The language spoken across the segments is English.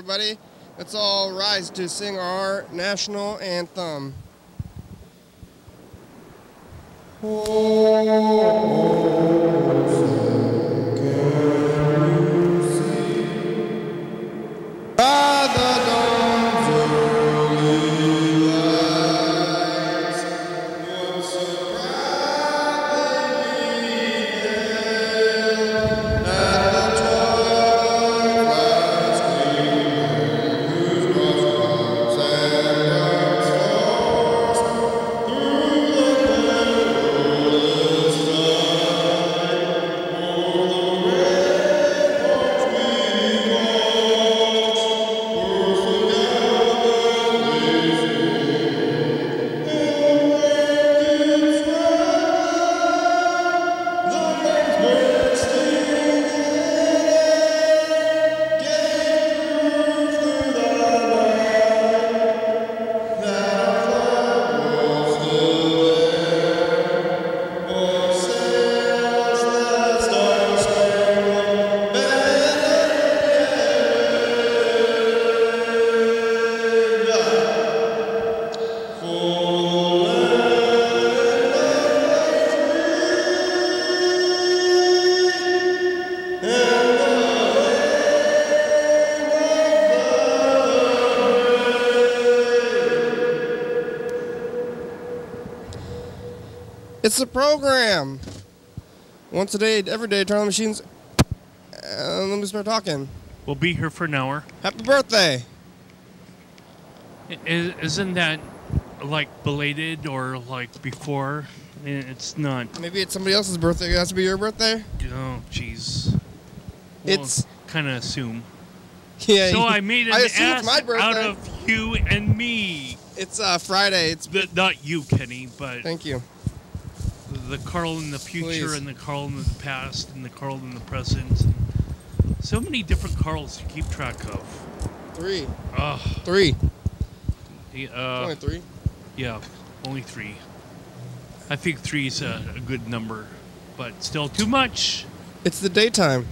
everybody. Let's all rise to sing our national anthem. It's a program. Once a day, every day, turn on the machines. Let me start talking. We'll be here for an hour. Happy birthday. Isn't that like belated or like before? It's not. Maybe it's somebody else's birthday. It has to be your birthday? Oh, jeez. It's kind of assume. Yeah. So I made an ass my birthday. out of you and me. It's Friday. It's not you, Kenny, but thank you. The Carl in the future. Please. And the Carl in the past and the Carl in the present. And so many different Carls to keep track of. 3. Ugh. 3. Only 3? Yeah, only 3. I think 3 is a good number, but still too much. It's the daytime.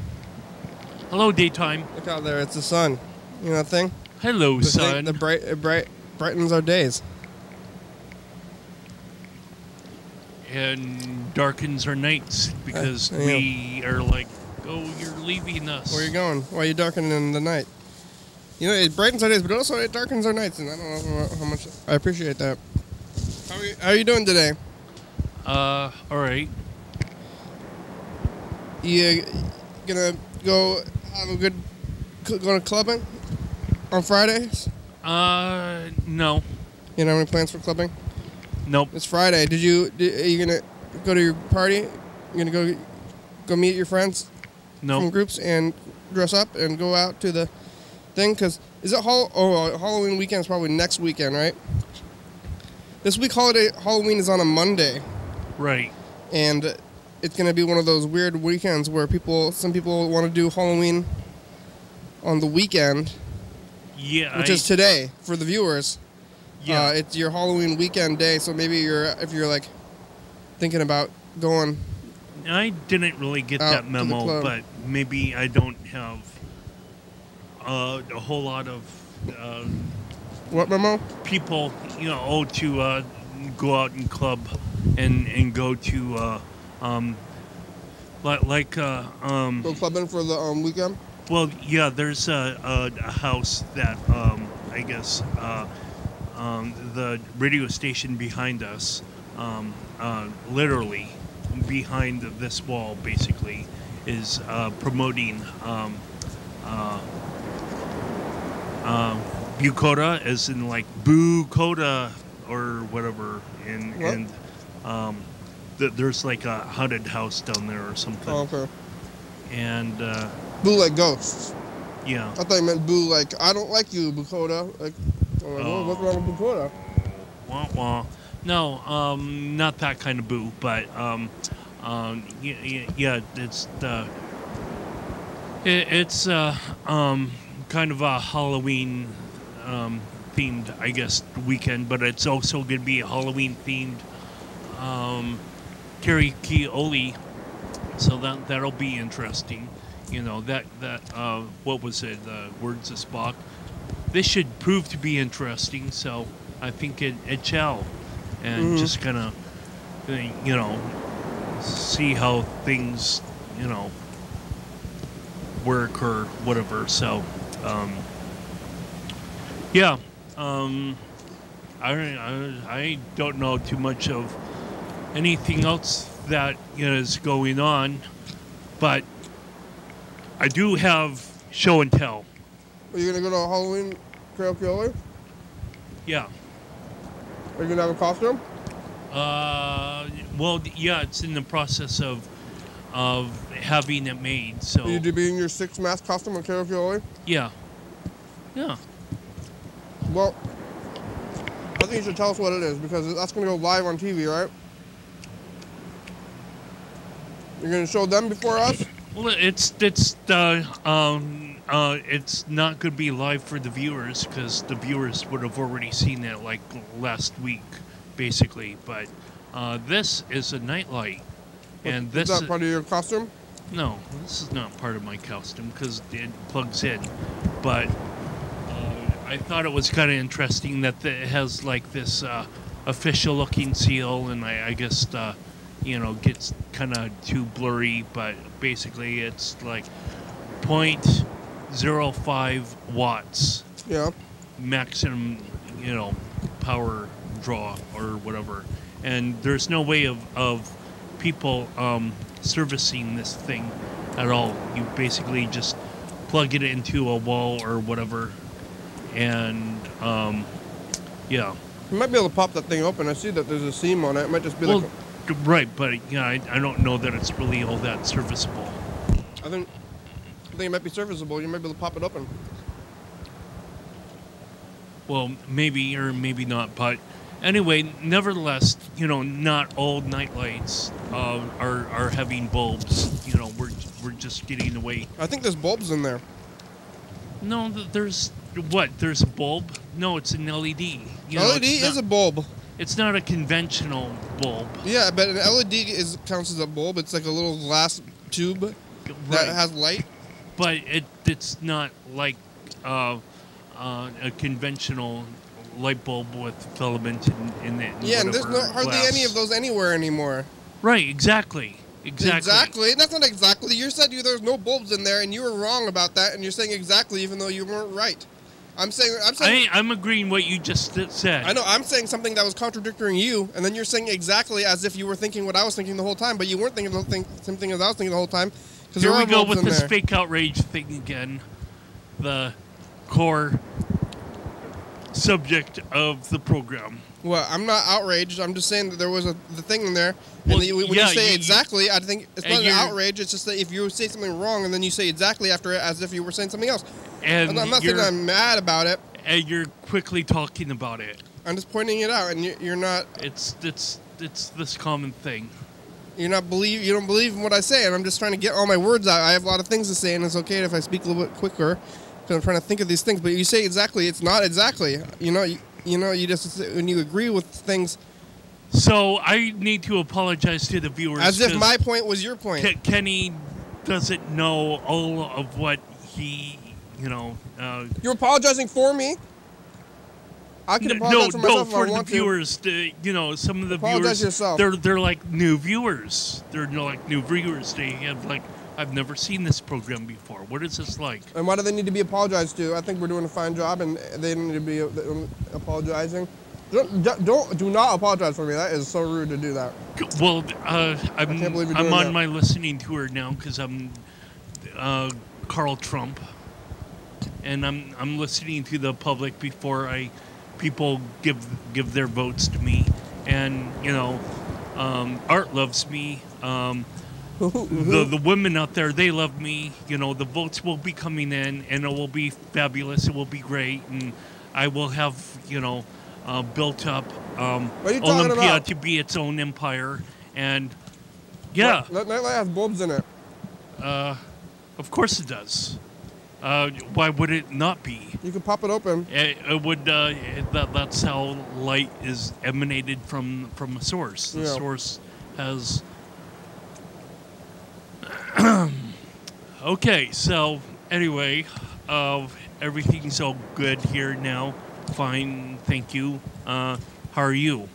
Hello, daytime. Look out there. It's the sun. You know that thing? Hello, sun. It brightens our days. And darkens our nights because we are like, oh, you're leaving us. Where are you going? Why are you darkening the night? You know, it brightens our days, but also it darkens our nights, and I don't know how much I appreciate that. How are you doing today? All right. You gonna go have a good go to clubbing on Fridays? No. You don't have any plans for clubbing? Nope. It's Friday. Are you gonna go to your party? You gonna go meet your friends? Nope. From groups and dress up and go out to the thing? Because is it Halloween weekend is probably next weekend, right? This week Halloween is on a Monday. Right. And it's going to be one of those weird weekends where some people want to do Halloween on the weekend. Yeah. Which is today for the viewers. Yeah. It's your Halloween weekend day, so maybe if you're like thinking about going. I didn't really get that memo, but maybe I don't have a whole lot of what memo? People, to go out and club and go to go clubbing for the weekend. Well, yeah, there's a house that I guess the radio station behind us, literally behind this wall, basically, is promoting Bucoda, as in like Boo-Coda or whatever, and there's like a haunted house down there or something. Oh, okay. And boo like ghosts. Yeah. I thought you meant boo like I don't like you, Bucoda. Like, what's wrong with Bucoda? Wah wah. No, not that kind of boo, but yeah, it's kind of a Halloween themed, I guess, weekend, but it's also going to be a Halloween themed karaoke Oli, so that'll be interesting. You know, that what was it? Words of Spock. this should prove to be interesting. So I think it shall, and just kind of, see how things, work or whatever. So, yeah. I don't know too much of anything else that is going on, but I do have show and tell. Are you gonna go to a Halloween karaoke? Yeah. Are you gonna have a costume? Well, yeah, it's in the process of having it made. So Are you be in your 6 mask costume on karaoke? Yeah. Yeah. Well, I think you should tell us what it is, because that's going to go live on TV, right? You're going to show them before us? Well, it's not going to be live for the viewers, because the viewers would have already seen it like last week, basically. But this is a nightlight, and this is that part of your costume? No, this is not part of my costume because it plugs in. But I thought it was kind of interesting that it has like this official-looking seal, and I guess gets kind of too blurry. But basically, it's like 0.05 watts. Yeah. Maximum, power draw or whatever. And there's no way of people servicing this thing at all. You basically just plug it into a wall or whatever. And, yeah. You might be able to pop that thing open. I see that there's a seam on it. It might just be like... Right, but I don't know that it's really all that serviceable. I think it might be serviceable. You might be able to pop it open. Well, maybe or maybe not, but anyway, nevertheless, not all nightlights are having bulbs. We're just getting away. I think there's bulbs in there. No, there's what? There's a bulb? No, it's an LED. LED is a bulb. It's not a conventional bulb. Yeah, but an LED counts as a bulb. It's like a little glass tube that has light. But it's not like a conventional light bulb with filament in it. Yeah, and there's hardly any of those anywhere anymore. Right, exactly. Exactly. That's not exactly. You said there's no bulbs in there, and you were wrong about that, and you're saying exactly even though you weren't right. I'm agreeing what you just said. I know. I'm saying something that was contradicting you, and then you're saying exactly as if you were thinking what I was thinking the whole time, but you weren't thinking the same thing as I was thinking the whole time. Here we go with this fake outrage thing again. The core subject of the program. Well, I'm not outraged. I'm just saying that there was the thing in there. Well, and when you say exactly, I think it's not an outrage. It's just that if you say something wrong and then you say exactly after it as if you were saying something else. And I'm not saying I'm mad about it. And you're quickly talking about it. I'm just pointing it out, and you're not. It's this common thing. You don't believe in what I say, and I'm just trying to get all my words out. I have a lot of things to say, and it's okay if I speak a little bit quicker, because I'm trying to think of these things. But you say exactly, it's not exactly. You just when you agree with things. So I need to apologize to the viewers. As if my point was your point. Kenny doesn't know all of what he, You're apologizing for me? I can apologize for myself if I want the viewers. Some of the apologize viewers, yourself. They're like new viewers. They're like new viewers. They have like, I've never seen this program before. What is this like? And why do they need to be apologized to? I think we're doing a fine job, and they need to be apologizing. Do not apologize for me. That is so rude to do that. Well, I'm on my listening tour now because I'm Carl Trump, and I'm listening to the public before people give their votes to me, and Art loves me. The women out there, they love me. The votes will be coming in, and it will be fabulous. It will be great, and I will have built up Olympia to be its own empire. And yeah, Nightlight has bulbs in it. Of course it does. Why would it not be? You can pop it open. It would. That's how light is emanated from a source. The source has. Okay, so anyway, Everything's all good here now. Fine, thank you. How are you?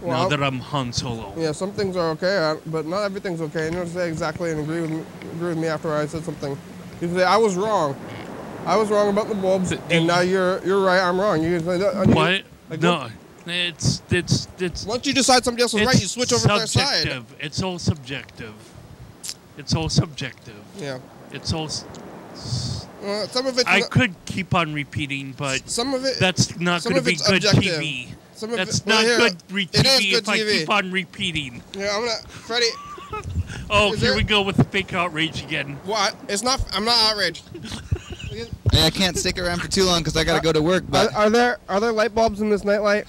Well, now that I'm Han Solo. Yeah, some things are okay, but not everything's okay. You don't say exactly and agree with me after I said something. You say I was wrong. I was wrong about the bulbs, and now you're right. I'm wrong. What? Like, no, it's. Once you decide somebody else is right, you switch over to their side. It's all subjective. It's all subjective. Yeah. It's all. Some of it. I could keep on repeating, but some of it. That's not going to be good objective. TV. That's not good TV if I TV. keep on repeating. Yeah, I'm gonna, Freddie. Here we go with the fake outrage again. What? It's not. I'm not outraged. Hey, I can't stick around for too long because I gotta go to work. But are there light bulbs in this nightlight?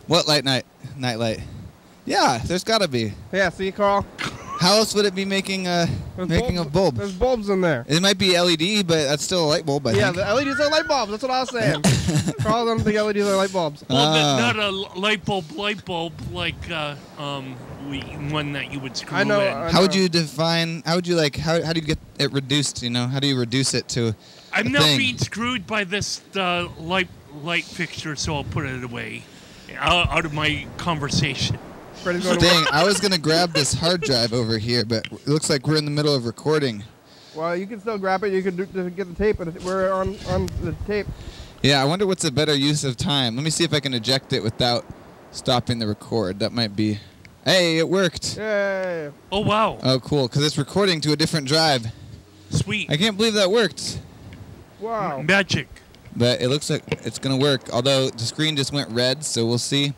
What nightlight? Yeah, there's gotta be. Yeah. See, Carl. How else would it be making a bulb? There's bulbs in there. It might be LED, but that's still a light bulb. I think. The LEDs are light bulbs. That's what I was saying. Carl doesn't think LEDs are light bulbs. Well, not a light bulb like one that you would screw in. I know. How would you define? How would you how do you get it reduced? You know, how do you reduce it to? I'm not being screwed by this light fixture, so I'll put it away out of my conversation. Dang, I was gonna grab this hard drive over here, but it looks like we're in the middle of recording. Well, you can still grab it. You can get the tape, but we're on the tape. Yeah, I wonder what's a better use of time. Let me see if I can eject it without stopping the record. That might be. Hey, it worked. Yay! Oh wow. Oh, cool, because it's recording to a different drive. Sweet. I can't believe that worked. Wow. Magic. But it looks like it's gonna work. Although the screen just went red, so we'll see.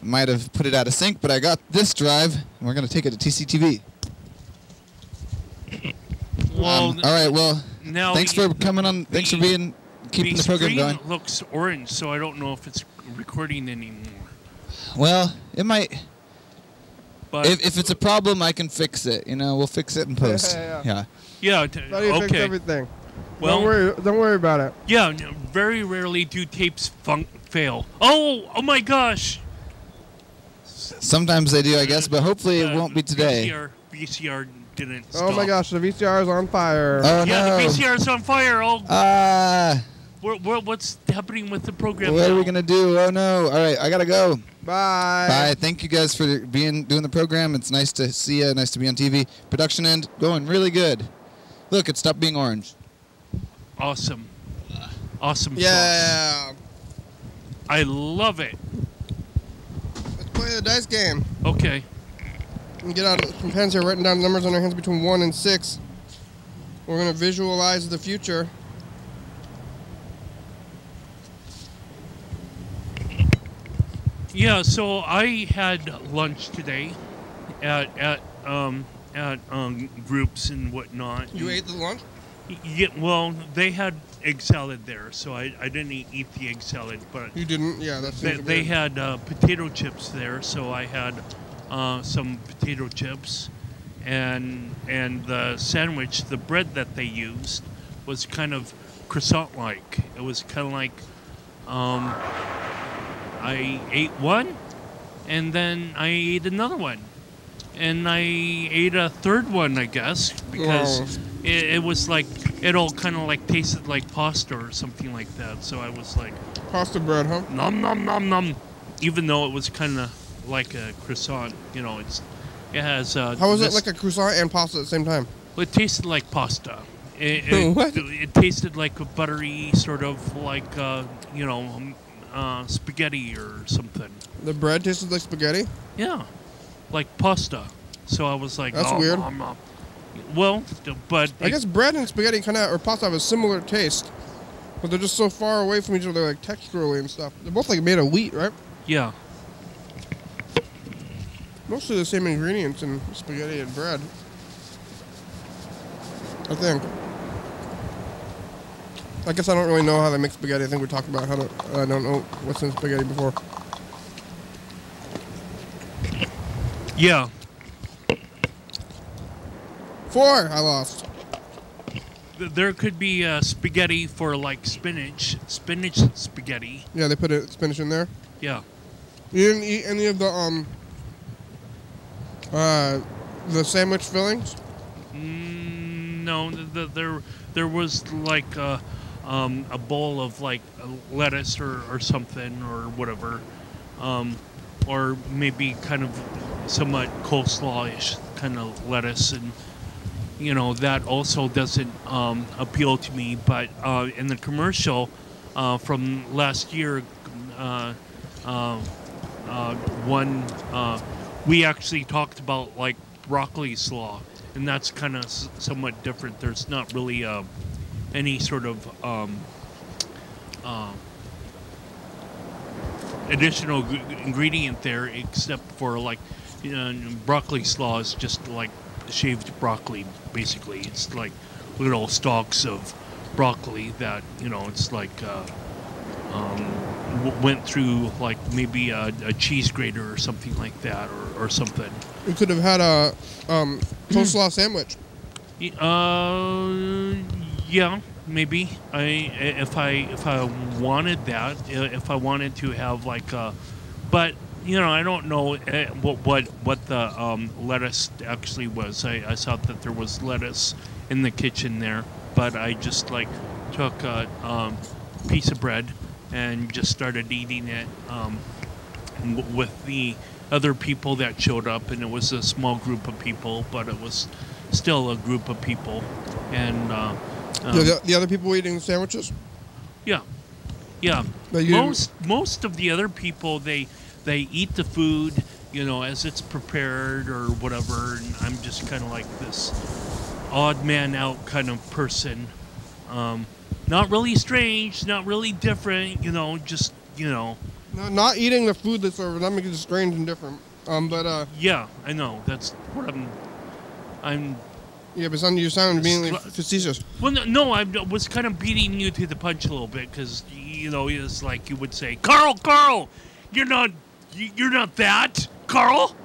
Might have put it out of sync, but I got this drive, and we're going to take it to TCTV. Well, all right, well, now thanks for coming on. Thanks for keeping the program going. The looks orange, so I don't know if it's recording anymore. Well, it might. But if it's a problem, I can fix it. You know, we'll fix it in post. Yeah. Okay. Fix everything. Well, don't worry about it. Yeah, very rarely do tapes fail. Oh my gosh. Sometimes they do, I guess, but hopefully it won't be today. VCR didn't stop. Oh my gosh, the VCR is on fire. Oh yeah, no. the VCR is on fire. What's happening with the program What now? are we going to do? Oh no. All right, I got to go. Bye. Bye. Thank you guys for doing the program. It's nice to see you. Nice to be on TV. Production end going really good. Look, it stopped being orange. Awesome. Awesome. Yeah. Sauce. I love it. Play the dice game. Okay. And get out some pens here, writing down numbers on our hands between 1 and 6. We're going to visualize the future. Yeah, so I had lunch today at groups and whatnot. You ate the lunch? Yeah, well, they had egg salad there, so I didn't eat the egg salad, but you didn't. Yeah, that's. They had potato chips there, so I had some potato chips, and the sandwich, the bread that they used was kind of croissant-like. It was kind of like I ate one, and then I ate another one, and I ate a third one, I guess, because it was like, it all kind of like tasted like pasta or something like that. So I was like, pasta bread, huh? Nom nom nom nom. Even though it was kind of like a croissant, you know, it has. How was it like a croissant and pasta at the same time? Well, it tasted like pasta. What? It tasted like a buttery sort of like spaghetti or something. The bread tasted like spaghetti? Yeah, like pasta. So I was like, that's weird. Well, but I guess bread and spaghetti or pasta have a similar taste, but they're just so far away from each other, like texturally and stuff. They're both like made of wheat, right? Yeah. Mostly the same ingredients in spaghetti and bread, I think. I guess I don't really know how they make spaghetti. I think we talked about how to. I don't know what's in spaghetti before. Yeah. 4, I lost. There could be spaghetti for like spinach spaghetti. Yeah, they put spinach in there. Yeah. You didn't eat any of the sandwich fillings? No, there was like a bowl of like lettuce or something or whatever, or maybe kind of somewhat coleslaw-ish kind of lettuce, and that also doesn't appeal to me. But in the commercial from last year, we actually talked about like broccoli slaw, and that's kind of somewhat different. There's not really any sort of additional ingredient there, except for like broccoli slaw is just like shaved broccoli. Basically, it's like little stalks of broccoli that it's like went through like maybe a cheese grater or something like that, or something. We could have had a coleslaw sandwich. Yeah, maybe. If I wanted that, if I wanted to have like but I don't know what the lettuce actually was. I saw that there was lettuce in the kitchen there, but I just like took a piece of bread and just started eating it with the other people that showed up, and it was a small group of people, but it was still a group of people. And the other people were eating the sandwiches? Yeah. Most of the other people, they eat the food, as it's prepared or whatever, and I'm just kind of like this odd man out kind of person. Not really strange, not really different, just. No, not eating the food that's served. That makes it strange and different. Yeah, I know. That's what I'm. Yeah, but you sound being facetious. Well, no, I was kind of beating you to the punch a little bit because it's like you would say, Carl, you're not that, Carl.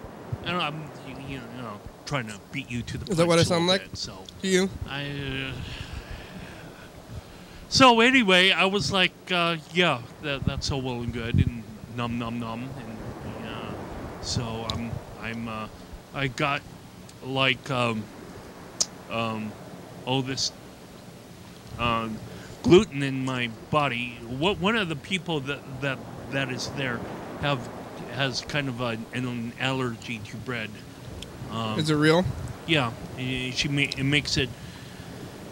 And I'm trying to beat you to the punch. Is that what I sound like? So to you? So anyway, I was like, yeah, that's all well and good, and nom, and so I got like this gluten in my body. One of the people that is there has kind of an allergy to bread. Is it real? Yeah, it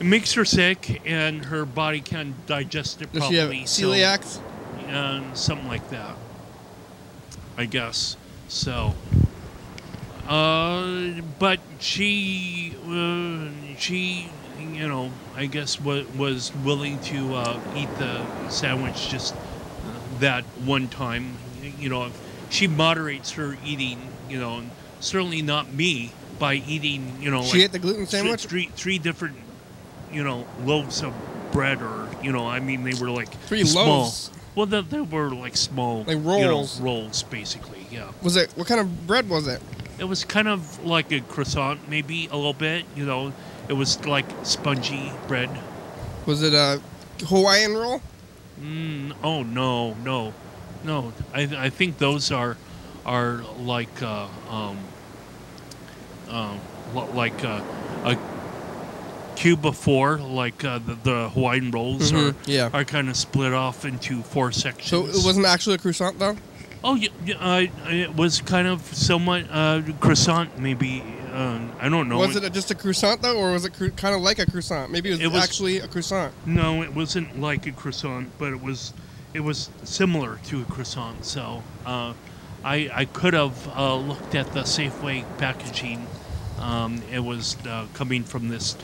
makes her sick, and her body can't digest it properly. Does she have celiac? Something like that, I guess. So, but she, I guess was willing to eat the sandwich just that one time. She moderates her eating. Certainly not me by eating. She ate the gluten sandwich. Three different. Loaves of bread, or I mean, they were like three small. Loaves. Well, they were like small, like rolls. Rolls, basically. Yeah. Was it? What kind of bread was it? It was kind of like a croissant, maybe a little bit. It was like spongy bread. Was it a Hawaiian roll? Oh no. I think those are like a cube of four, like the Hawaiian rolls are kind of split off into four sections. So it wasn't actually a croissant, though? Oh, yeah, it was kind of somewhat croissant, maybe. I don't know. Was it just a croissant, though, or was it kind of like a croissant? Maybe it was actually a croissant. No, it wasn't like a croissant, but it was similar to a croissant. So I could have looked at the Safeway packaging. It was coming from this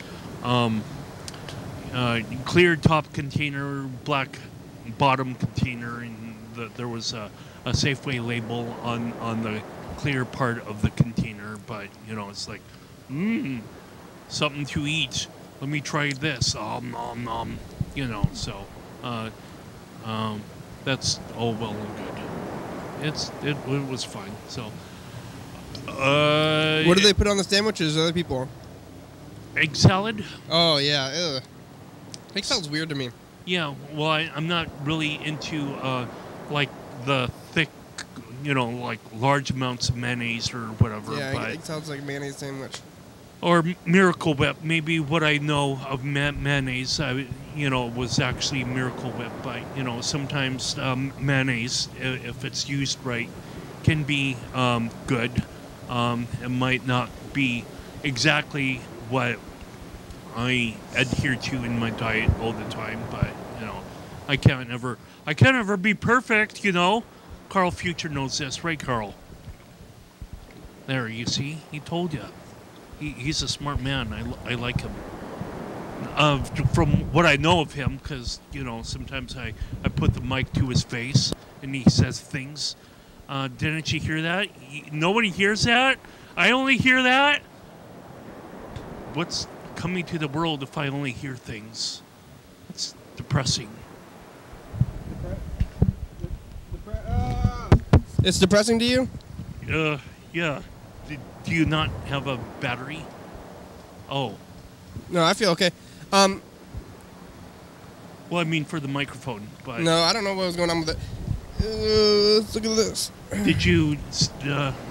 clear top container, black bottom container, and there was a Safeway label on the clear part of the container. But it's like, something to eat. Let me try this. Nom nom. So that's all well and good. It was fine. So. What do they put on the sandwiches? Other people. Egg salad. Oh yeah. Ugh. Egg salad's weird to me. Yeah. Well, I'm not really into like the thick, like large amounts of mayonnaise or whatever. Yeah, but egg salad's like mayonnaise sandwich. or Miracle Whip. Maybe what I know of mayonnaise, was actually Miracle Whip. But sometimes mayonnaise, if it's used right, can be good. It might not be exactly what I adhere to in my diet all the time, but I can't ever be perfect. Carl Future knows this, right, Carl? There, you see, he told you. He's a smart man. I like him. From what I know of him, because sometimes I put the mic to his face and he says things. Didn't you hear that? Nobody hears that? I only hear that? What's coming to the world if I only hear things? That's depressing. It's depressing to you? Yeah. Do you not have a battery? Oh. No, I feel okay. Well, I mean for the microphone, but... No, I don't know what was going on with it. Let's look at this. Did you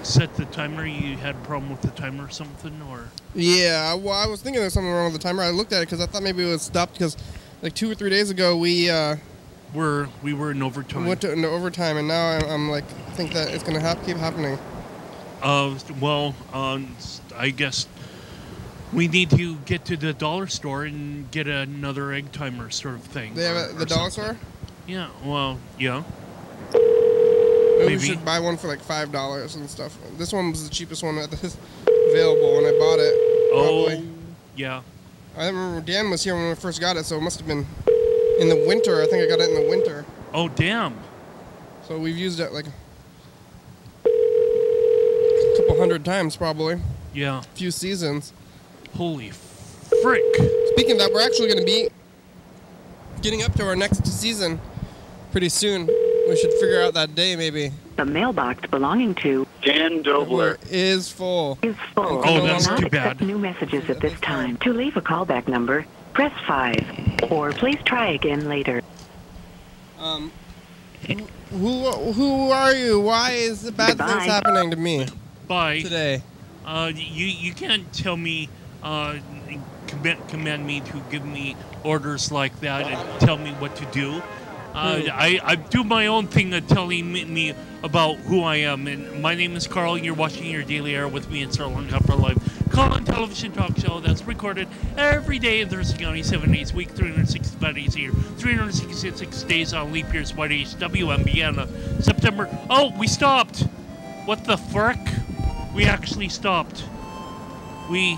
set the timer? You had a problem with the timer or something, or? Yeah, well, I was thinking there was something wrong with the timer. I looked at it because I thought maybe it was stopped because, like 2 or 3 days ago, we were in overtime. Went into overtime, and now I'm like, think that it's gonna keep happening. I guess we need to get to the dollar store and get another egg timer sort of thing. They have it at the dollar store? Yeah, well, yeah. Maybe we should buy one for like $5 and stuff. This one was the cheapest one available when I bought it. Probably. Oh, yeah. I remember Dan was here when we first got it, so it must have been in the winter. I think I got it in the winter. Oh, damn. So we've used it like a couple hundred times probably. Yeah. A few seasons. Holy frick. Speaking of that, we're actually going to be getting up to our next season pretty soon. We should figure out that day, maybe. The mailbox belonging to Dan Dobler is full. Oh, that's too bad. Accept new messages at this time. To leave a callback number, press 5, or please try again later. Who are you? Why is the bad things happening to me? Bye. Today. You can't tell me, command me to give me orders like that and tell me what to do. I do my own thing of telling me about who I am. And my name is Carl, and you're watching your Daily Air with me. It's our Long Hopper Live call-in television talk show that's recorded every day in Thurston County, 7 days a week, 365 days a year, 366 days on leap years. YDHWM began September. Oh, we stopped. What the frick? We actually stopped. We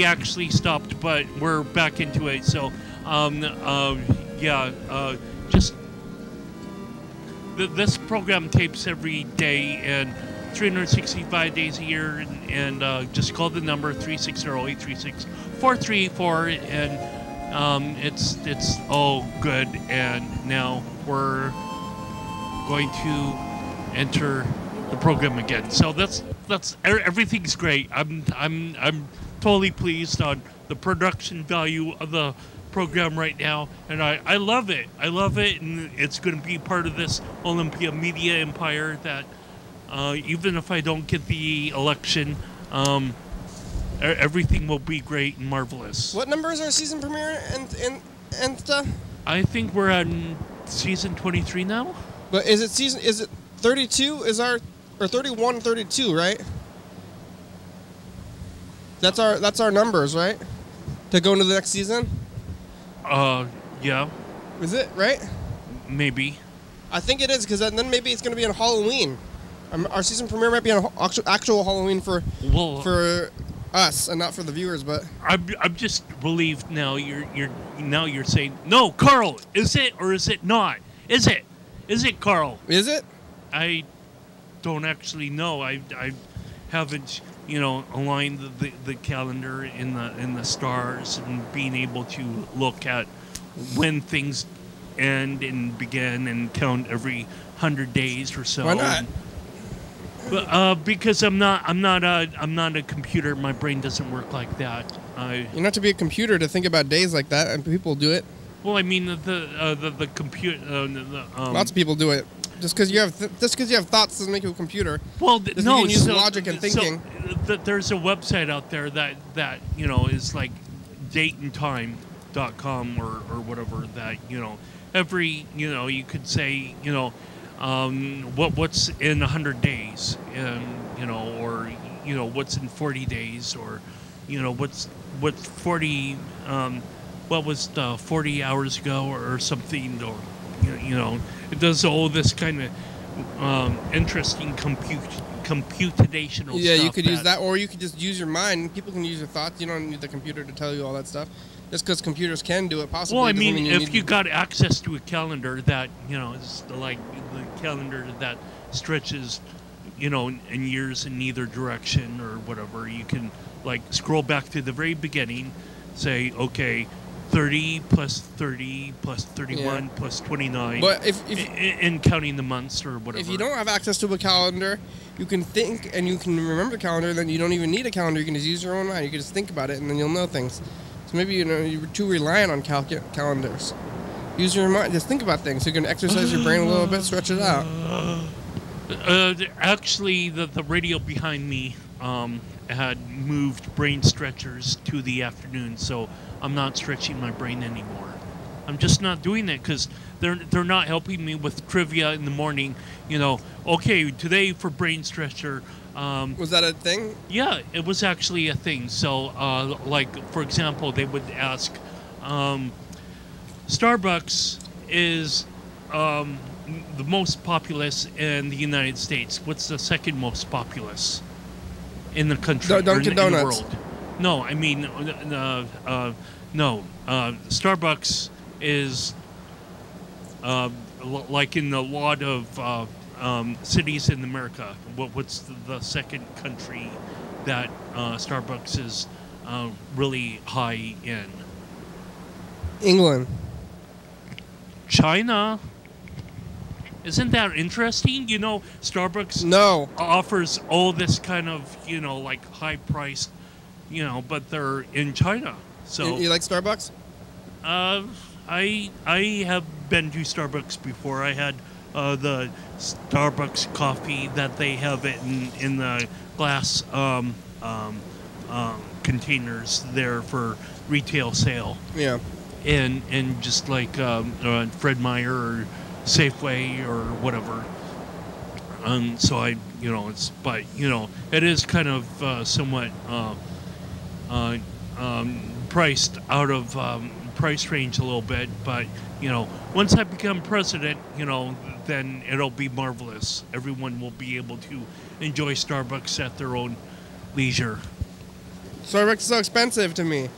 actually stopped, but we're back into it. So, just this program tapes every day and 365 days a year, and just call the number 360-836-4384, and it's all good. And now we're going to enter the program again. So that's everything's great. I'm totally pleased on the production value of the program right now, and I love it. I love it, and it's going to be part of this Olympia media empire that even if I don't get the election, everything will be great and marvelous. What number is our season premiere and stuff? I think we're on season 23 now. But is it 32? Or 31, 32, right? That's our numbers, right? To go into the next season? Yeah. Is it, right? Maybe. I think it is, because then maybe it's going to be on Halloween. Our season premiere might be on actual Halloween for us and not for the viewers, but I'm just relieved now. You're saying no, Carl. Is it or is it not? Is it Carl? Is it? I don't actually know. I haven't aligned the calendar in the stars and being able to look at when things end and begin and count every 100 days or so. Why not? Because I'm not a computer. My brain doesn't work like that. You don't have to be a computer to think about days like that, and people do it. Well, I mean the computer. Lots of people do it. Just because you have thoughts doesn't make you a computer. Well, no, you can use logic and thinking. So, there's a website out there that is like dateandtime.com or whatever that every you could say what's in 100 days and or what's in 40 days or what's 40 what was 40 hours ago or something, or it does all this kind of interesting computational yeah, stuff. You could use that, or you could just use your mind. People can use your thoughts. You don't need the computer to tell you all that stuff. Just because computers can do it, possibly. Well, I mean, if you got access to a calendar that is like the calendar that stretches in years in either direction or whatever, you can like scroll back to the very beginning, say, okay, 30 plus 30 plus 31 plus 29. But if in counting the months or whatever. If you don't have access to a calendar, you can think and you can remember the calendar. Then you don't even need a calendar. You can just use your own mind. You can just think about it, and then you'll know things. So maybe you're too reliant on calendars. Use your mind. Just think about things. So you can exercise your brain a little bit, stretch it out. Actually, the radio behind me had moved brain stretchers to the afternoon, so I'm not stretching my brain anymore. I'm just not doing it because they're not helping me with trivia in the morning. Okay, today for brain stretcher. Was that a thing? Yeah, it was actually a thing. So, like for example, they would ask, Starbucks is the most populous in the United States. What's the second most populous in the country? Dunkin' Donuts. In the world? No, I mean, no. Starbucks is like in a lot of cities in America. What's the second country that Starbucks is really high in? England. China. Isn't that interesting? Starbucks offers all this kind of, like high-priced, but they're in China. So you like Starbucks? I have been to Starbucks before. I had the Starbucks coffee that they have it in the glass containers there for retail sale. Yeah. And just like Fred Meyer or Safeway or whatever. So it is kind of somewhat priced out of price range a little bit, but once I become president, then it'll be marvelous. Everyone will be able to enjoy Starbucks at their own leisure. Starbucks is so expensive to me.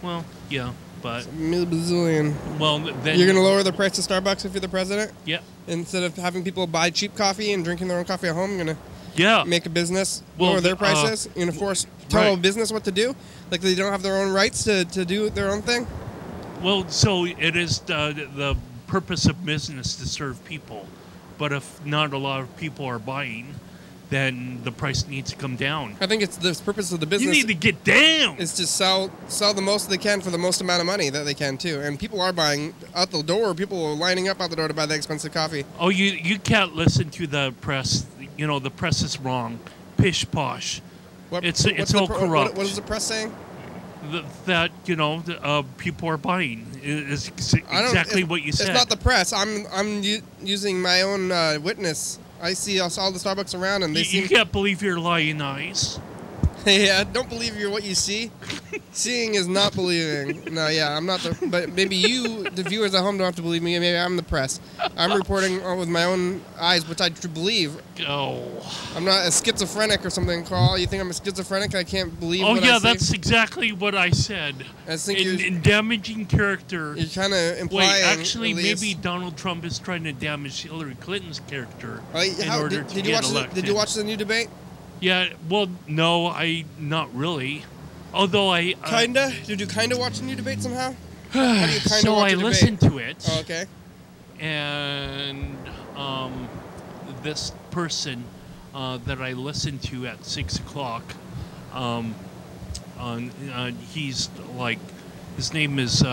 Well, yeah, but bazillion. Well, then you're gonna lower the price of Starbucks if you're the president? Yeah. Instead of having people buy cheap coffee and drinking their own coffee at home, you're gonna make a business lower their prices. You're gonna tell a business what to do, like they don't have their own rights to do their own thing. Well, so it is the purpose of business to serve people, but if not a lot of people are buying, then the price needs to come down. I think it's the purpose of the business. You need to get down. Is to sell the most they can for the most amount of money that they can too, and people are buying out the door. People are lining up out the door to buy the expensive coffee. Oh, you can't listen to the press. The press is wrong. Pish posh. It's all corrupt. What is the press saying? That people are buying is exactly what you said. It's not the press. I'm using my own witness. I see all the Starbucks around, and you can't believe your lying eyes. Yeah, don't believe what you see. Seeing is not believing. No, yeah, I'm not but maybe you, the viewers at home, don't have to believe me. Maybe I'm the press. I'm reporting with my own eyes, which I believe. Oh. I'm not a schizophrenic or something, Carl. You think I'm a schizophrenic? I can't believe what I say? That's exactly what I said. I think in damaging character. You're kind of implying. Wait, actually, maybe Donald Trump is trying to damage Hillary Clinton's character in order to get elected. Did you watch the new debate? Yeah, well, no, not really. Although I... Kinda? Did you kinda watch the new debate somehow? How do you kinda so watch I listened to it. Oh, okay. And this person that I listened to at 6 o'clock, he's like... His name is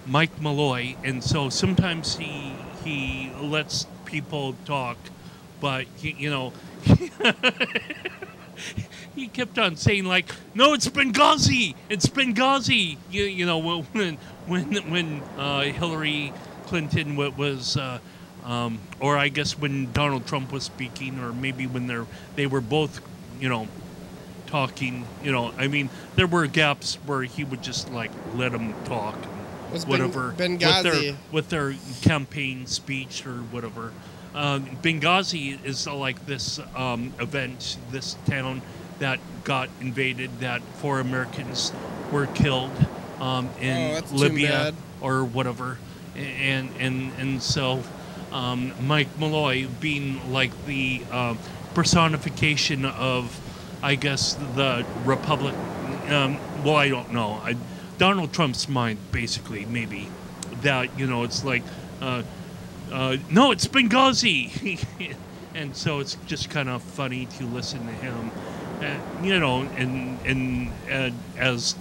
Mike Malloy, and so sometimes he lets people talk, but you know, he kept on saying like, "No, it's Benghazi. It's Benghazi." You know, when Hillary Clinton was, or I guess when Donald Trump was speaking, or maybe when they were both, you know, talking. You know, I mean, there were gaps where he would just like let them talk, whatever, Benghazi with their campaign speech or whatever. Benghazi is like this event, this town that got invaded, that 4 Americans were killed in Libya or whatever, and so Mike Malloy, being like the personification of, I guess, the Republic. Well, I don't know. Donald Trump's mind, basically, maybe that, you know, it's like. No, it's Benghazi, and so it's just kind of funny to listen to him, you know, and as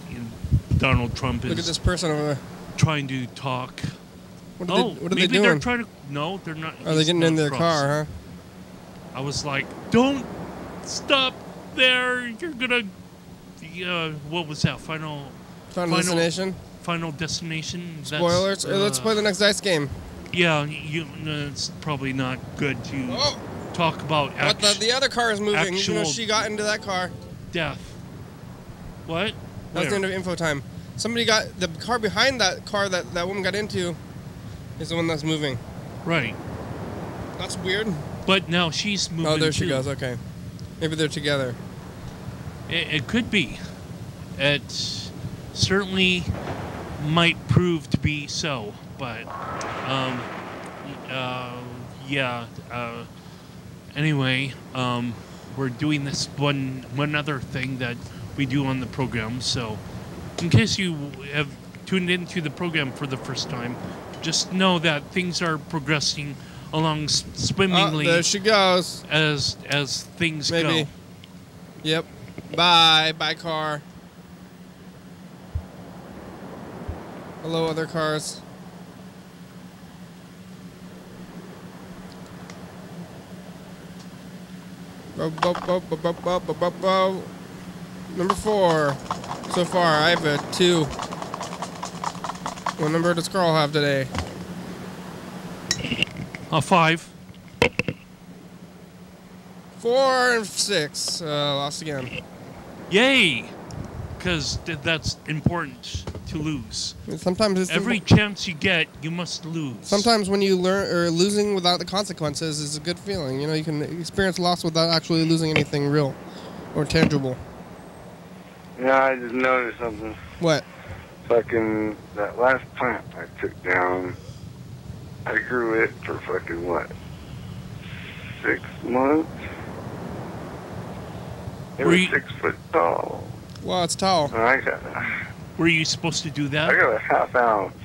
Donald Trump is. Look at this person over there. Trying to talk. What are they maybe doing? they're trying to. No, they're not. Are they getting in their car? Huh? I was like, don't stop there. You're gonna. What was that? Final Destination. Final Destination. Spoilers. Let's play the next dice game. Yeah, it's probably not good to talk about. But the other car is moving. You know, she got into that car. Death. What? That's the end of info time. Somebody got the car behind that car that woman got into. Is the one that's moving. Right. That's weird. But now she's moving. Oh, there she goes. Okay. Maybe they're together. It could be. It certainly might prove to be so. But, yeah. Anyway, we're doing this one other thing that we do on the program. So, in case you have tuned into the program for the first time, just know that things are progressing along swimmingly. There she goes. As things go. Yep. Bye, car. Hello, other cars. Number 4. So far, I have a 2. What number does Carl have today? 5. 4 and 6. Lost again. Yay! Because that's important to lose. Sometimes it's every chance you get, you must lose. Sometimes when you learn, or losing without the consequences is a good feeling. You know, you can experience loss without actually losing anything real or tangible. Yeah, I just noticed something. What? Fucking that last plant I took down, I grew it for fucking what? 6 months? It was 6 foot tall. Wow, it's tall. Were you supposed to do that? I got a ½ ounce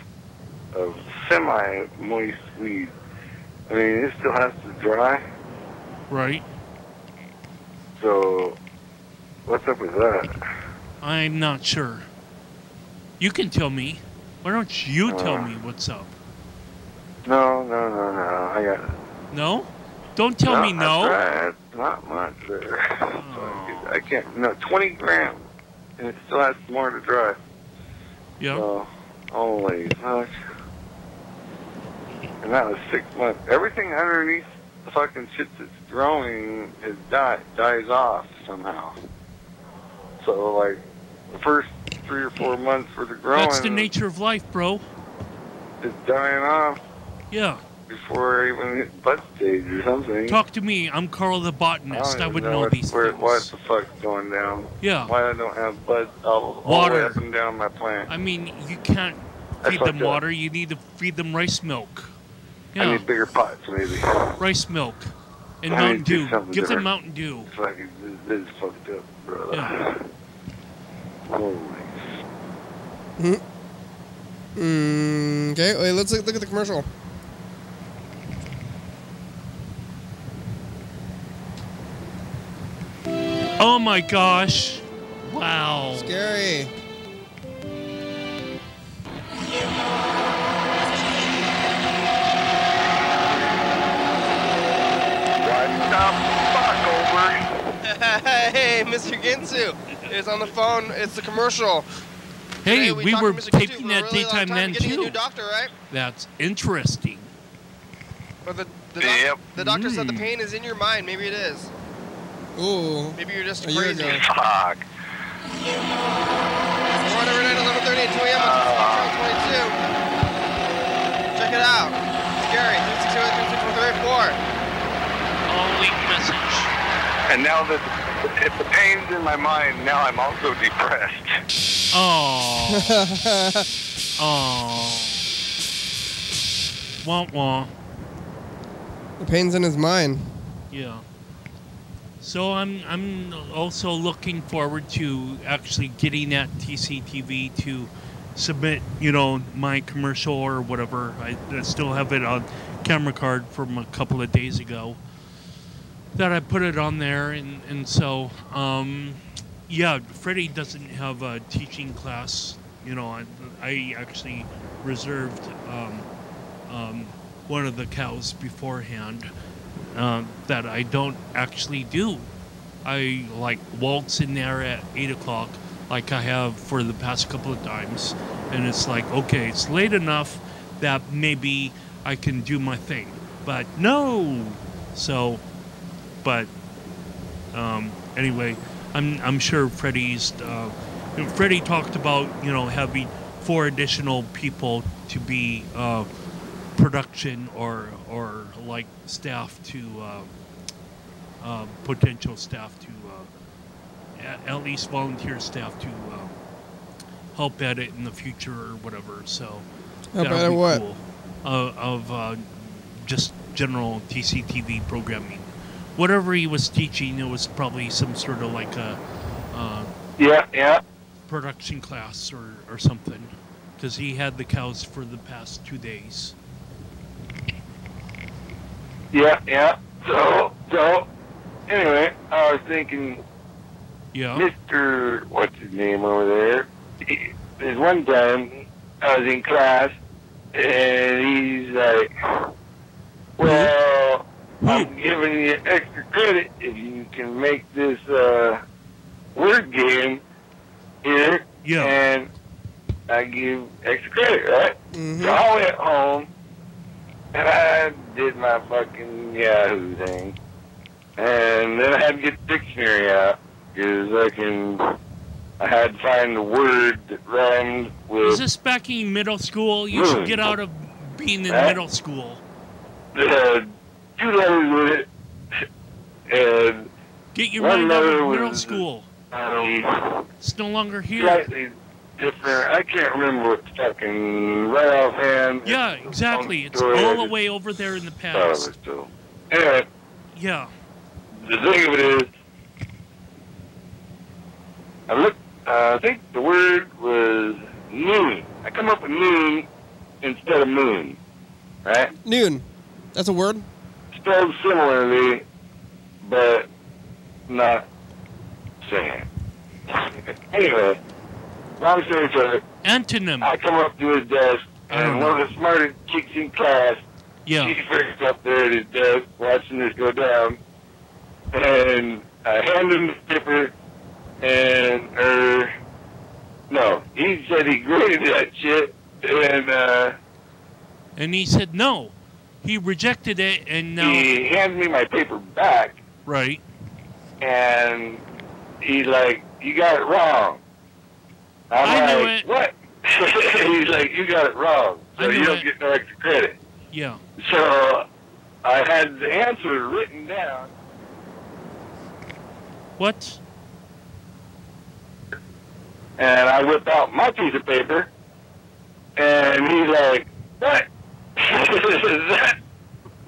of semi-moist weed. I mean, it still has to dry. Right. So, what's up with that? I'm not sure. You can tell me. Why don't you tell me what's up? No. I got it. No? Don't tell me no. Not much there. I can't. No, 20 grams. And it still has more to dry. Yeah. So, holy fuck. And that was 6 months. Everything underneath the fucking shit that's growing dies off somehow. So, like, the first 3 or 4 months for the growing. That's the nature of life, bro. It's dying off. Yeah. Before I even hit bud stage or something. Talk to me. I'm Carl the botanist. I would know these things. What the fuck's going down? Yeah. Why I don't have buds all the way up and down my plant. I mean, you can't feed them water. You need to feed them rice milk. Yeah. I need bigger pots, maybe. Rice milk. And Mountain Dew. Give them Mountain Dew. This is fucked up, brother. Yeah. Holy. Okay, wait, let's look at the commercial. Oh my gosh. Wow. Scary. Hey, Mr. Ginsu. It's on the phone. It's the commercial. Hey, Today we talked were to Mr. Ginsu taping for a that really long daytime time then getting a too. new doctor, right? That's interesting. But the Yep. doctor said the pain is in your mind. Maybe it is. Ooh. Maybe you're just A year crazy. ago. Fuck. We're on every night, 11:30 2 a.m. on 22. Check it out. It's Gary, 368-364. Oh, leave message. And now that if the pain's in my mind, now I'm also depressed. Oh. Oh. Wah wah. The pain's in his mind. Yeah. So I'm also looking forward to actually getting that TCTV to submit, you know, my commercial or whatever. I still have it on camera card from a couple of days ago that I put it on there, and so yeah, Freddie doesn't have a teaching class. You know, I actually reserved one of the cows beforehand that I don't actually do. I like waltz in there at 8 o'clock like I have for the past couple of times, and it's like, okay, it's late enough that maybe I can do my thing, but no. So, but anyway, I'm sure Freddie's Freddie talked about, you know, having 4 additional people to be production or like staff to potential staff to at least volunteer staff to help edit in the future or whatever. So Help that'll edit be what? cool. Of just general TCTV programming. Whatever he was teaching, it was probably some sort of like a Yeah. production class or something, because he had the cows for the past 2 days. Yeah. So, anyway, I was thinking, Yeah. Mr. What's his name over there? There's one time I was in class, and he's like, well, I'm giving you extra credit if you can make this word game here, Yeah. and I give extra credit, right? Mm-hmm. So I went home, and I did my fucking Yahoo thing. And then I had to get the dictionary out, because I had to find the word that rhymed with... Is this back in middle school? You should get out of being in middle school. 2 letters with it, and Get your one mind out letter of middle was, school. It's no longer here. slightly different. I can't remember what fucking right offhand. Yeah, exactly. It's all the way over there in the past. Anyway, Yeah. the thing of it is, I think the word was noon. I come up with noon instead of moon, right? Noon. That's a word? Spelled similarly, but not same. Anyway, long story short, Antonym. I come up to his desk, I don't and know. one of the smartest chicks in class, Yeah. she's first up there at his desk watching this go down, and I hand him the paper, and, no, he said he graded that shit, And he said no. He rejected it, and now... he hands me my paper back, Right. and he's like, you got it wrong. I I'm knew like, it. what? He's like, you got it wrong, I so knew you don't it. get no extra credit. Yeah. So I had the answer written down, What? and I whip out my piece of paper, and he's like, what?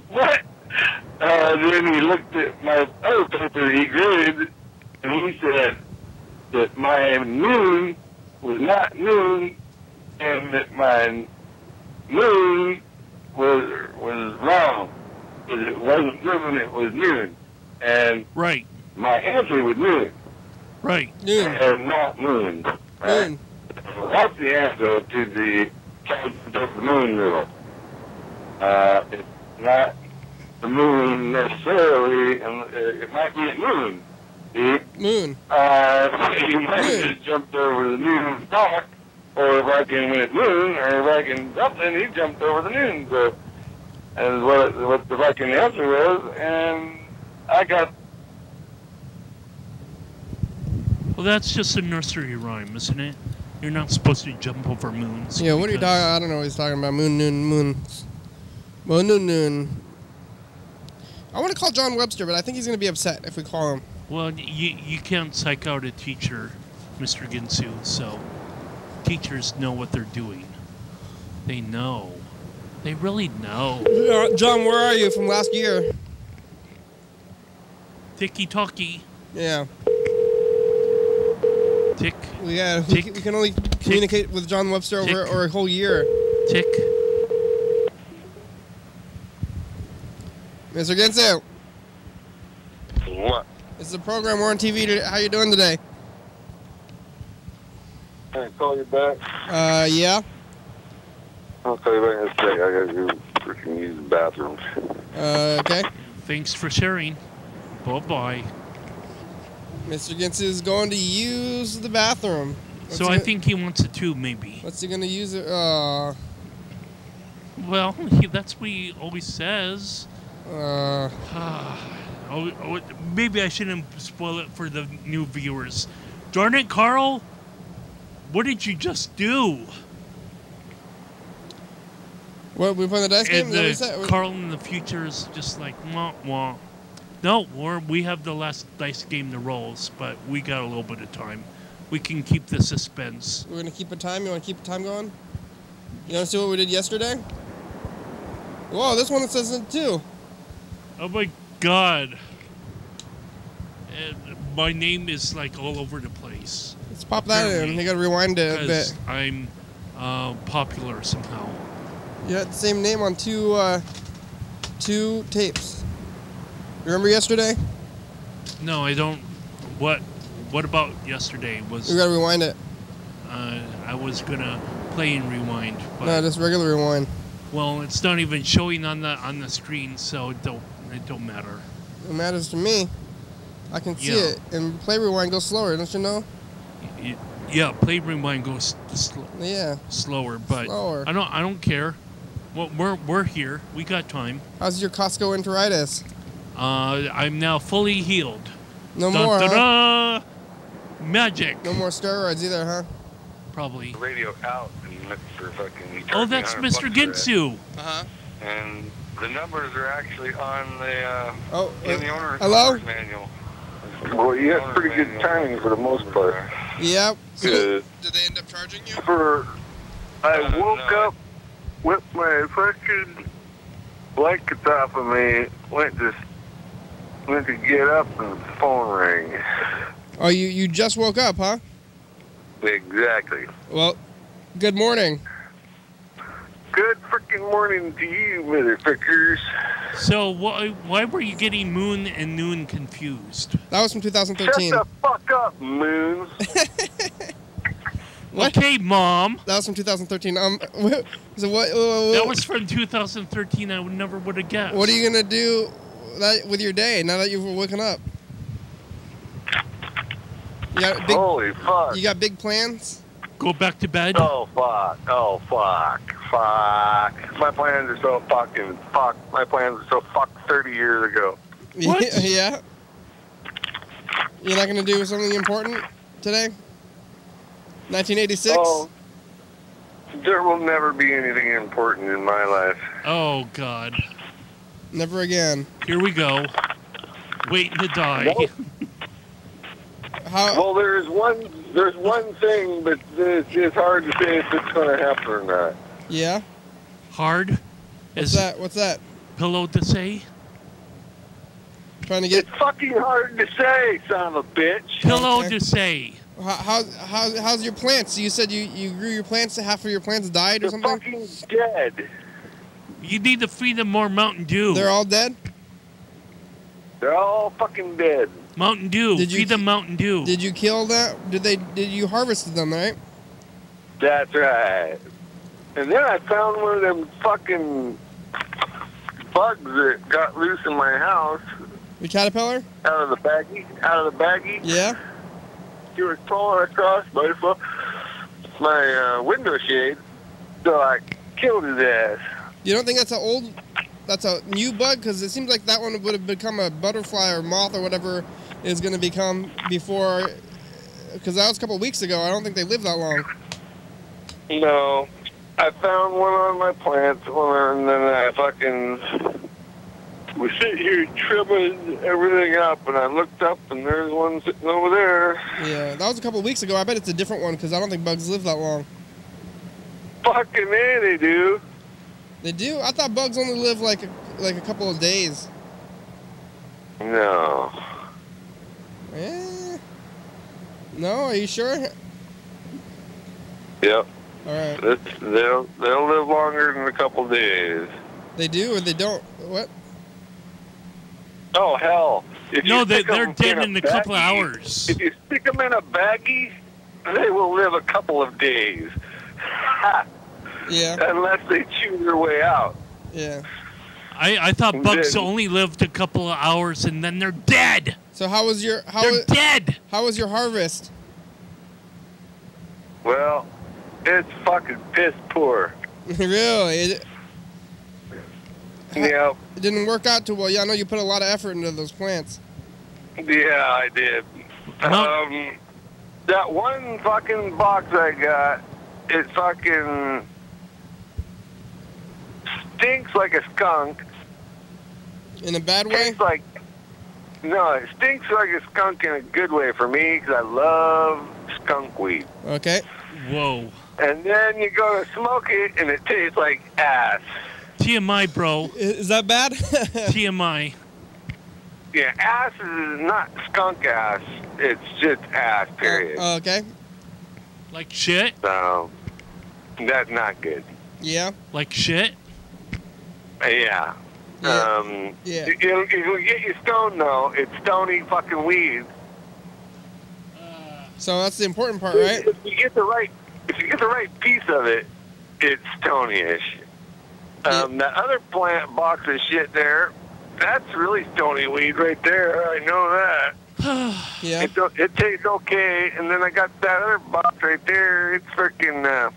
What? Then he looked at my other paper he graded, and he said that my noon was not noon, and that my noon was wrong. It wasn't noon, it was noon. And Right. my answer was noon, Right. Noon. and not moon. Right? Noon. So that's the answer to the moon rule. It's not the moon necessarily, and it might be a moon. Moon. You might have just jumped over the noon star, or if I can win at moon, or if I can something, he jumped over the noon. So, and what the fucking answer was, and I got. Well, that's just a nursery rhyme, isn't it? You're not supposed to jump over moons. Yeah, what are you talking? I don't know what he's talking about. Moon, noon, moon. Well, noon. I want to call John Webster, but I think he's going to be upset if we call him. Well, you can't psych out a teacher, Mr. Ginsu, so teachers know what they're doing. They know. They really know. John, where are you from last year? Ticky-talkie. Yeah. Tick. We Tick. We can only communicate with John Webster over a whole year. Tick. Mr. Ginsu. What? This is a program. We're on TV. How you doing today? Can I call you back? Yeah. I'll call you back in a sec. I gotta go freaking use the bathroom. Okay. Thanks for sharing. Bye-bye. Mr. Ginsu is going to use the bathroom. So I think he wants it too, maybe. What's he going to use it? Well, that's what he always says. Maybe I shouldn't spoil it for the new viewers. Darn it, Carl! What did you just do? What, we playing the dice game? And Carl in the future is just like, wah, wah. No, we have the last dice game to rolls, but we got a little bit of time. We can keep the suspense. We're going to keep a time? You want to keep the time going? You want to see what we did yesterday? Whoa, this one says it too. Oh my God. And my name is like all over the place. Let's pop that in. You got to rewind it a bit. I'm popular somehow. You had the same name on two tapes. Remember yesterday? No, I don't. What about yesterday? We got to rewind it. I was gonna play and rewind. But No, just regular rewind. Well, it's not even showing on the screen, so it don't matter. It matters to me. I can see it. And play rewind goes slower, don't you know? Yeah, play rewind goes slower, but slower. I don't care. Well, we're here. We got time. How's your Costco enteritis? I'm now fully healed. No more, huh? Magic. No more steroids either, huh? Probably. Radio out and look for fucking. Oh, that's Mr. Ginsu. Uh-huh. And the numbers are actually on the in the owner's manual. Well, you have pretty good timing for the most part. Yep. Did they end up charging you? I woke up with my fucking blankets off of me. Went to get up and the phone rang. Oh, you just woke up, huh? Exactly. Well, good morning. Good freaking morning to you, motherfuckers. So why were you getting moon and noon confused? That was from 2013. Shut the fuck up, Moon. What? Okay, Mom. That was from 2013. So what? That was from 2013. I never would have guessed. What are you gonna do with your day now that you've woken up? You got Holy fuck! You got big plans? Go back to bed. Oh fuck! Oh fuck! Fuck! My plans are so fucking fucked. My plans are so fucked 30 years ago. What? Yeah. You're not gonna do something important today? 1986? Oh, there will never be anything important in my life. Oh God. Never again. Here we go. Waiting to die. Nope. How? Well, there's one thing, but it's hard to say if it's going to happen or not. Yeah. Hard. What's that? What's that? Pillow to say. Trying to get. It's fucking hard to say, son of a bitch. Pillow to say. How's your plants? You said you grew your plants. Half of your plants died or something. They're fucking dead. You need to feed them more Mountain Dew. They're all dead? They're all fucking dead. Mountain Dew. Feed them Mountain Dew. Did you kill that? Did you harvest them, right? That's right. And then I found one of them fucking bugs that got loose in my house. The caterpillar? Out of the baggie. Yeah. He was crawling across my window shade, so I killed his ass. You don't think that's a new bug? Because it seems like that one would have become a butterfly or moth or whatever is going to become before. Because that was a couple of weeks ago. I don't think they live that long. No. I found one on my plants, and then I was sitting here trimming everything up, and I looked up, and there's one sitting over there. Yeah, that was a couple of weeks ago. I bet it's a different one, because I don't think bugs live that long. Fucking A, they do. They do? I thought bugs only live like a couple of days. No. No, are you sure? Yep. All right. They'll live longer than a couple days. They do or they don't? What? Oh, hell. No, they're dead in a couple of hours. If you stick them in a baggie, they will live a couple of days. Yeah. Unless they chew their way out. Yeah. I thought bugs only lived a couple of hours and then they're dead. So they're dead. How was your harvest? Well, it's fucking piss poor. Really? Yeah. It didn't work out too well. Yeah, I know you put a lot of effort into those plants. Yeah, I did. That one fucking box I got, it fucking stinks like a skunk. In a bad way? No, it stinks like a skunk in a good way for me, because I love skunk weed. Okay. Whoa. And then you go to smoke it, and it tastes like ass. TMI, bro. Is that bad? TMI. Yeah, ass is not skunk ass. It's just ass, period. Okay. Like shit? So, that's not good. Yeah. Like shit? Yeah. Yeah. If we get you stoned, though, it's stony fucking weed. So that's the important part, right? If you get the right piece of it, it's stony-ish. That other plant box of shit there, that's really stony weed right there. I know that. Yeah. It tastes okay, and then I got that other box right there. It's freaking,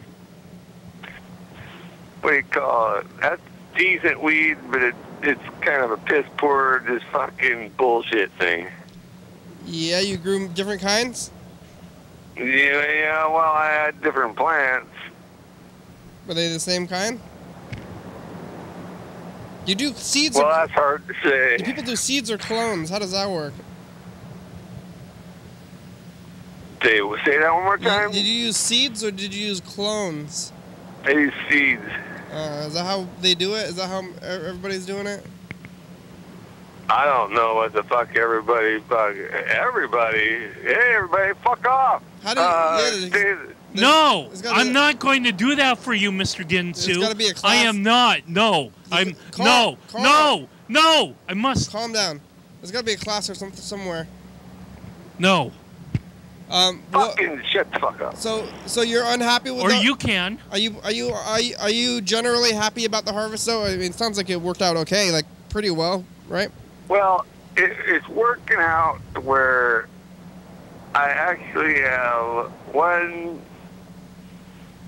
what do you call it? That's decent weed, but it's kind of a piss poor, just fucking bullshit thing. Yeah, you grew different kinds? Yeah, well, I had different plants. Were they the same kind? You do seeds? Well, that's hard to say. Do people do seeds or clones? How does that work? Say that one more time? Did you use seeds or did you use clones? I use seeds. Is that how they do it? Is that how everybody's doing it? I don't know what the fuck everybody, hey, everybody, fuck off. How do no, I'm not going to do that for you, Mr. Ginsu. There's got to be a class. I am not. No. I must. Calm down. There's got to be a class or something somewhere. No. Fucking shut the fuck up. So you're unhappy with Or you can. Are you generally happy about the harvest though? I mean, it sounds like it worked out okay, like pretty well, right? Well, it's working out where I actually have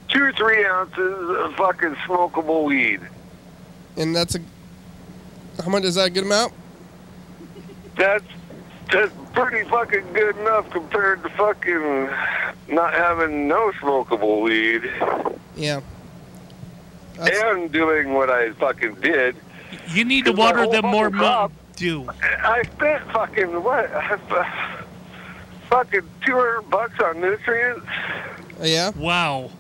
2 or 3 ounces of fucking smokable weed. And how much is that a good amount? That's pretty fucking good enough compared to fucking not having no smokable weed. Yeah. And doing what I fucking did. You need to water them more. Do. I spent fucking fucking $200 on nutrients. Yeah. Wow.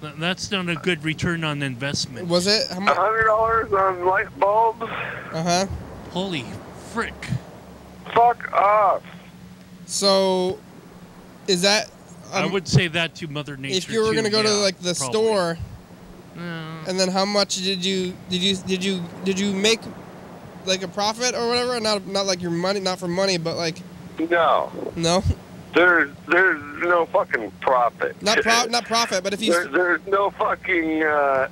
That's not a good return on investment. Was it? How much? $100 on light bulbs. Holy frick. Fuck off. So, is that? I would say that to Mother Nature. If you were going to go to like the probably. store, and then how much did you make like a profit or whatever? Not like your money, not for money, but like. No. No. There's no fucking profit. Not profit, but if you. There's no fucking.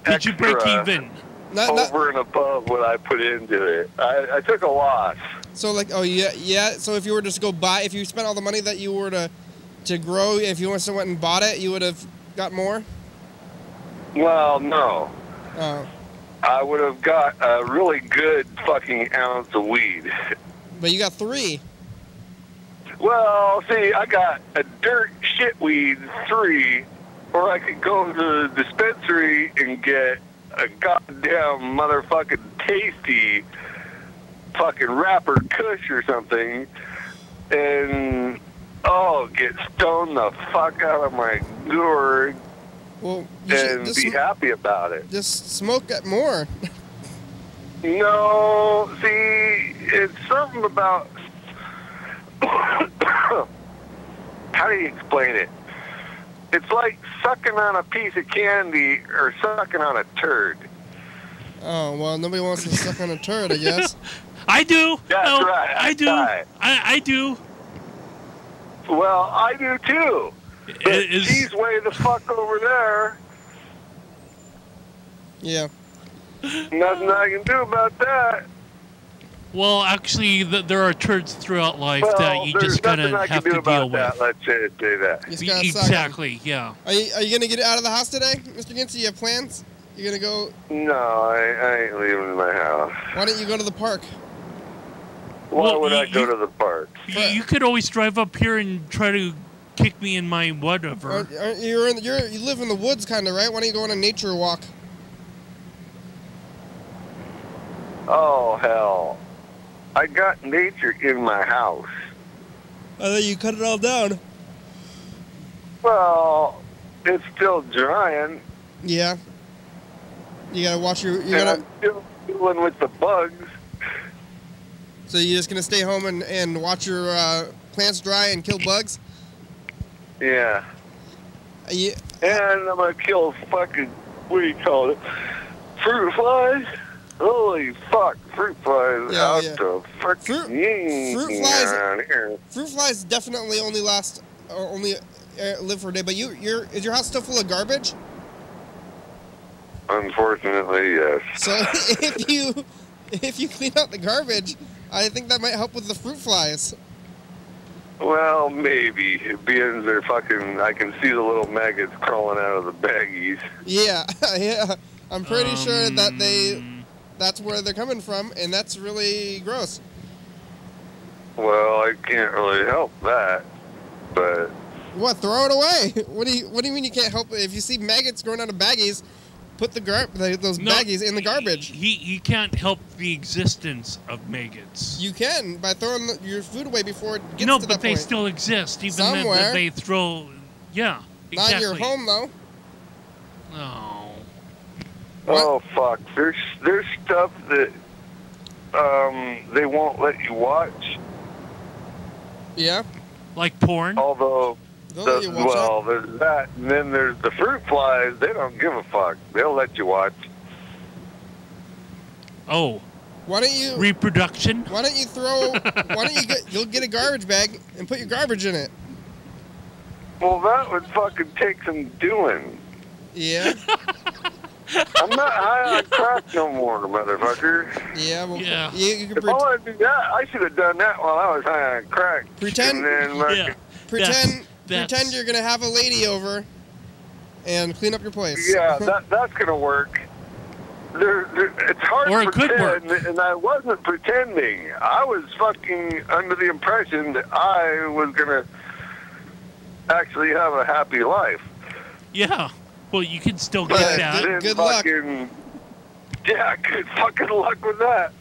Did you break even? over and above what I put into it. I took a loss. So like, oh yeah. So if you were just to go buy, if you spent all the money that you were to grow, if you went and bought it, you would have got more? Well, no. Oh. I would have got a really good fucking ounce of weed. But you got 3. Well, see, I got a dirt shit weed 3, or I could go to the dispensary and get a goddamn motherfucking tasty fucking rapper kush or something, and get stoned the fuck out of my gourd. Well, and be happy about it. Just smoke it more. No, see, it's something about... How do you explain it? It's like sucking on a piece of candy or sucking on a turd. Oh, well, nobody wants to suck on a turd, I guess. I do. That's no, right. I do. I do. Well, I do too. But she's way the fuck over there. Yeah. Nothing I can do about that. Well, actually, there are turds throughout life that you just kind of have to deal with. Let's say that. Exactly, yeah. Are you going to get out of the house today, Mr. Ginsey? You have plans? You going to go? No, I ain't leaving my house. Why don't you go to the park? Why would I go to the park? You could always drive up here and try to kick me in my whatever. You live in the woods, kind of, right? Why don't you go on a nature walk? Oh, hell. I got nature in my house. I thought you cut it all down. Well, it's still drying. Yeah. You gotta watch your... I'm still dealing with the bugs. So you're just gonna stay home and watch your plants dry and kill bugs? Yeah. And I'm gonna kill fucking, what do you call it? Fruit flies? Holy fuck, fruit flies out the fucking fruit flies definitely only last, or only live for a day, but is your house still full of garbage? Unfortunately, yes. So if you clean out the garbage, I think that might help with the fruit flies. Well, maybe. Being they're fucking, I can see the little maggots crawling out of the baggies. Yeah, yeah. I'm pretty sure that that's where they're coming from, and that's really gross. Well, I can't really help that, but... What, throw it away? What do you mean you can't help it? If you see maggots growing out of baggies, put those baggies in the garbage. He can't help the existence of maggots. You can, by throwing your food away before it gets to that point. No, but they still exist, even somewhere. If they throw... Yeah, exactly. Not in your home, though. No. Oh, fuck. There's stuff that they won't let you watch. Yeah? Like porn? Although, there's that, and then there's the fruit flies. They don't give a fuck. They'll let you watch. Oh. Why don't you... Reproduction? Why don't you you'll get a garbage bag and put your garbage in it. Well, that would fucking take some doing. Yeah? I'm not high on crack no more, motherfucker. Yeah, well, yeah. You can if I want to do that, I should have done that while I was high on crack. Pretend you're going to have a lady over and clean up your place. Yeah, that's going to work. It's hard to pretend, and I wasn't pretending. I was fucking under the impression that I was going to actually have a happy life. Yeah. Well, you can still get that. Good luck. Yeah, good fucking luck with that.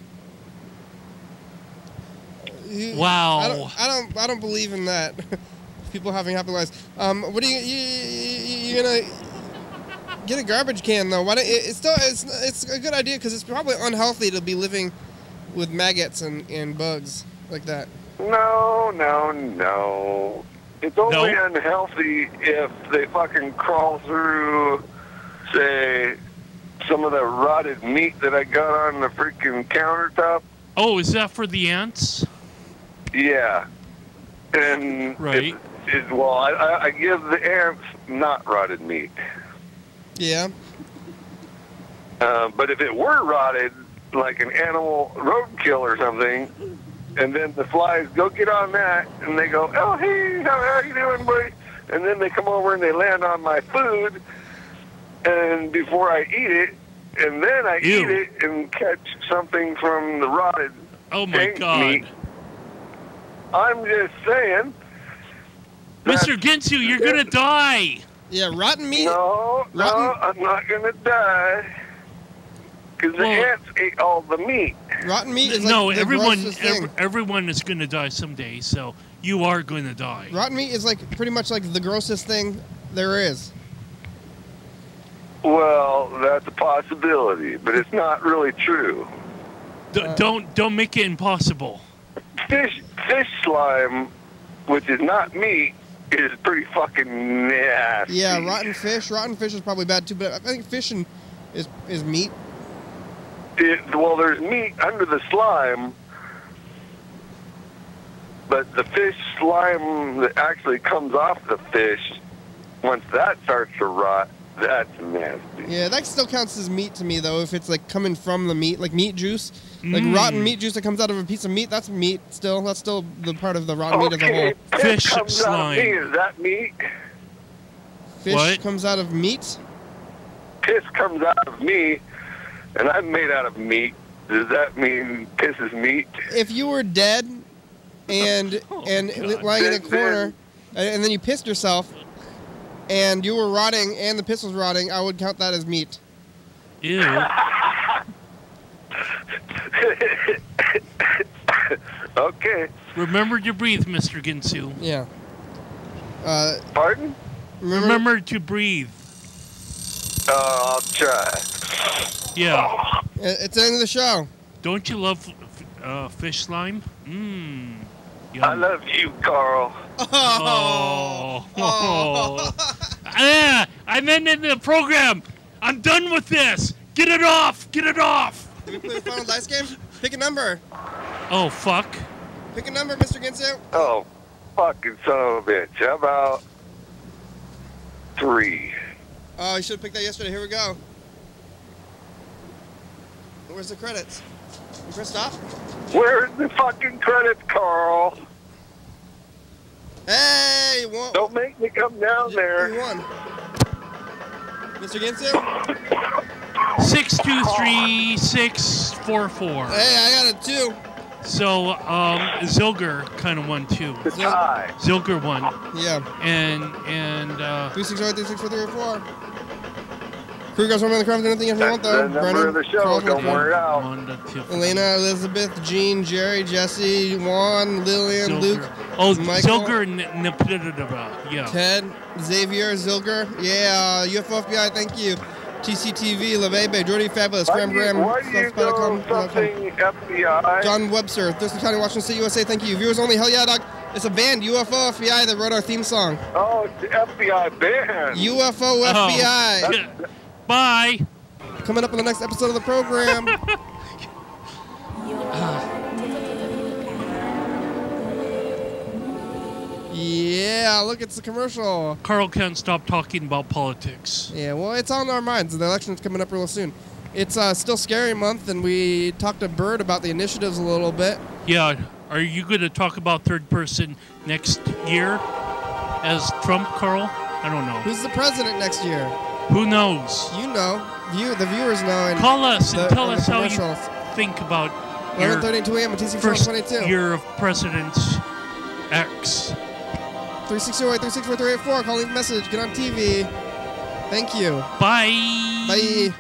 Wow. I don't believe in that. People having happy lives. What are you gonna get a garbage can though? Why don't it's a good idea because it's probably unhealthy to be living with maggots and bugs like that. No. It's only unhealthy if they fucking crawl through, say, some of the rotted meat that I got on the freaking countertop. Oh, is that for the ants? Yeah. And right. I give the ants not rotted meat. Yeah. But if it were rotted, like an animal roadkill or something, and then the flies go get on that, and they go, oh, hey, how are you doing, buddy? And then they come over and they land on my food, and before I eat it, and then I eat it and catch something from the rotted meat. I'm just saying. Mr. Ginsu, you're going to die. Yeah, rotten meat. No, I'm not going to die. Because the ants ate all the meat. Rotten meat is like everyone is going to die someday, so you are going to die. Rotten meat is like pretty much like the grossest thing there is. Well, that's a possibility, but it's not really true. Don't make it impossible. Fish slime, which is not meat, is pretty fucking nasty. Yeah, rotten fish. Rotten fish is probably bad too, but I think fishing is meat. Well, there's meat under the slime, but the fish slime that actually comes off the fish, once that starts to rot, that's nasty. Yeah, that still counts as meat to me, though, if it's like coming from the meat, like meat juice. Like rotten meat juice that comes out of a piece of meat, that's meat still. That's still the part of the rotten meat as a whole. Fish comes slime. Out of me. Is that meat? Fish comes out of meat? Piss comes out of me, and I'm made out of meat. Does that mean piss is meat? If you were dead and lying in a corner, and then you pissed yourself, and you were rotting, and the piss was rotting, I would count that as meat. Ew. Okay. Remember to breathe, Mr. Ginsu. Yeah. Pardon? Remember to breathe. I'll try. Yeah. It's the end of the show. Don't you love fish slime? Mmm. I love you, Carl. Oh. I'm ending the program. I'm done with this. Get it off. Get it off. Did we play the final dice game? Pick a number. Oh, fuck. Pick a number, Mr. Ginsu. Oh, fucking son of a bitch. How about 3? Oh, you should have picked that yesterday. Here we go. Where's the credits? You press stop? Where's the fucking credits, Carl? Hey, you won. Don't make me come down there. You won. Mr. Ginsu? 623644. Hey, I got a 2. So, Zilger kind of won too. Zilger won. Yeah. And 360-3643-4. Crew guys, remember the craft, anything if you want though. That's the number of the show. Don't wear it out. Elena, Elizabeth, Jean, Jerry, Jesse, Juan, Lillian, Zilger. Luke. Oh, Michael, Zilger and Nepidaba. Yeah. Ted, Xavier, Zilger. Yeah, UFO FBI, thank you. TCTV, LeBebe, Jordy Fabulous, Graham Graham, why do you know something FBI? John Webster, Thurston County Washington State, USA, thank you. Viewers only, hell yeah, dog. It's a band, UFO FBI, that wrote our theme song. Oh, it's the FBI band. UFO FBI. Bye. Coming up on the next episode of the program. Yeah, look, it's a commercial. Carl can't stop talking about politics. Yeah, well, it's on our minds. The election's coming up real soon. It's still scary month, and we talked to Bird about the initiatives a little bit. Yeah, are you going to talk about third person next year as Trump, Carl? I don't know. Who's the president next year? Who knows? You know. The viewers know. And call us and tell us how you think about 11:32 a.m. on TCTV first 22. year of President X. 360-364-384. Call, leave a message. Get on TV. Thank you. Bye. Bye.